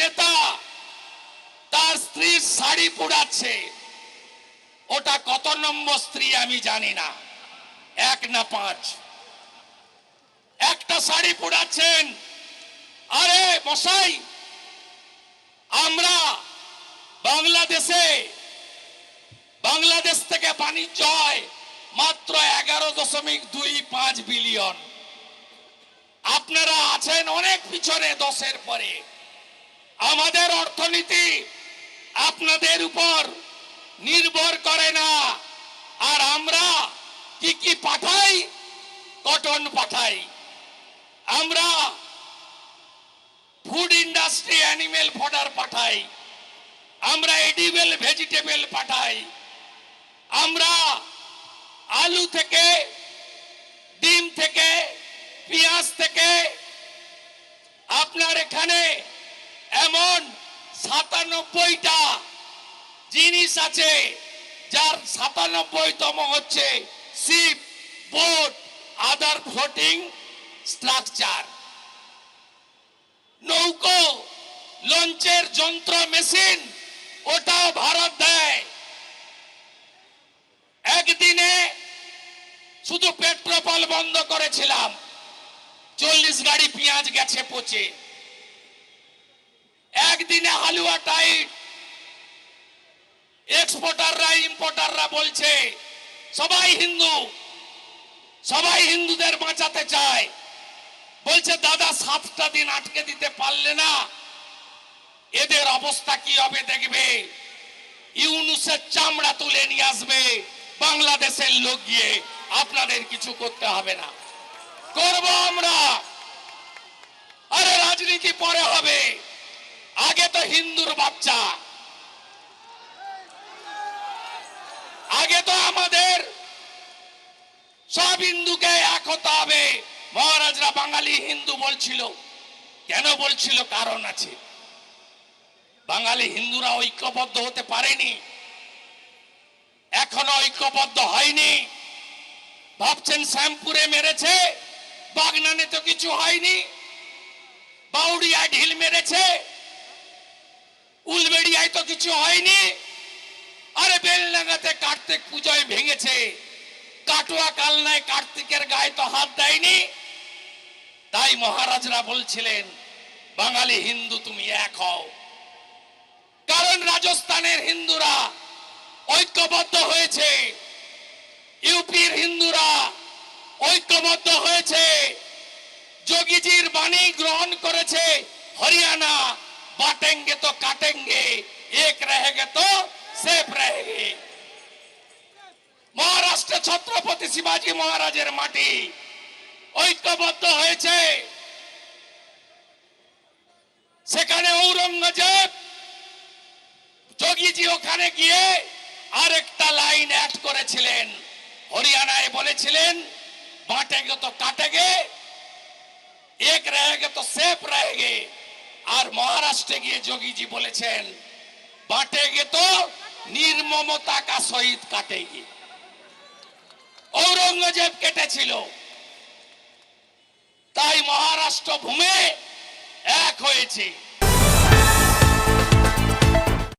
নেতা তার স্ত্রীর শাড়ি পোড়াচ্ছে, ওটা কত নম্বর স্ত্রী আমি জানি না, 1 না 5। একটা শাড়ি পোড়াচ্ছেন। আরে মশাই, আমরা বাংলাদেশ থেকে বাণিজ্য হয় মাত্র 11.25 বিলিয়ন। আপনারা আছেন অনেক পিছনে, 10-এর পরে। আমাদের অর্থনীতি আপনাদের উপর নির্ভর করে না। আর আমরা কি পাঠাই? কটন পাঠাই। আমরা ফুড ইন্ডাস্ট্রি অ্যানিমেল ফডার পাঠাই, আমরা এডিবল ভেজিটেবল পাঠাই, আমরা আলু থেকে, ডিম থেকে, পেঁয়াজ থেকে। আপনার এখানে এমন 97টা জিনিস আছে, যার 97তম হচ্ছে শিপ, বোট, আদার ফ্লোটিং স্ট্রাকচার। নৌকো, লঞ্চের যন্ত্র, মেশিন, ওটাও ভারত দেয়। একদিনে শুধু পেট্রোল বন্ধ করেছিলাম, 40 গাড়ি পেঁয়াজ গেছে পচে। একদিনে হালুয়া টাইট। এক্সপোর্টাররা ইম্পোর্টাররা বলছে সবাই হিন্দু, সবাই হিন্দুদের বাঁচাতে চায়। বলছে দাদা 7টা দিন আটকে দিতে পারলে না, এদের অবস্থা কি হবে দেখবে। ইউনুসের চামড়া তুলে নিয়ে আসবে বাংলাদেশের লোক গিয়ে। আপনাদের কিছু করতে হবে না, করব আমরা। আরে রাজনীতি পরে হবে, আগে তো হিন্দুর বাচ্চা, আগে তো আমাদের সব হিন্দুকে এক হতে হবে। মহারাজরা বাঙালি হিন্দু বলছিল, কেন বলছিল? কারণ আছে। বাঙালি হিন্দুরা ঐক্যবদ্ধ হতে পারেনি, এখনো ঐক্যবদ্ধ হয়নি। ভাবছেন শ্যামপুরে মেরেছে, বাগনানে তো কিছু হয়নি। বাউড়িয়ায় ঢিল মেরেছে, উলবেড়িয়ায় তো কিছু হয়নি। আরে বেলডাঙ্গাতে কার্তিক পুজোয় ভেঙেছে, কাটুয়া কালনায় কার্তিকের গায়ে তো হাত দেয়নি। তাই মহারাজরা বলছিলেন বাঙালি হিন্দু তুমি এক হও। কারণ রাজস্থানের হিন্দুরা ঐক্যবদ্ধ হয়েছে, ইউপির হিন্দুরা ঐক্যবদ্ধ হয়েছে, যোগীজির বাণী গ্রহণ করেছে। হরিয়ানা বাটেঙ্গে তো কাটেঙ্গে, এক রহেগে তো সেফ রহেগে। মহারাষ্ট্রে ছত্রপতি শিবাজী মহারাজের মাটি ঐক্যবদ্ধ হয়েছে। সেখানে ঔরঙ্গজেব, যোগীজি ওখানে গিয়ে আরেকটা লাইন অ্যাড করেছিলেন। হরিয়ানায় বলেছিলেন বাটেঙ্গে তো কাটেগে, এক রহেগে তো সেফ রহেগে। আর মহারাষ্ট্রে গিয়ে যোগীজি বলেছেন বাটেগে তো নির্মমতা কা শহীদ কাটেগি। ঔরঙ্গজেব কেটেছিল, তাই মহারাষ্ট্র ভূমে এক হয়েছে।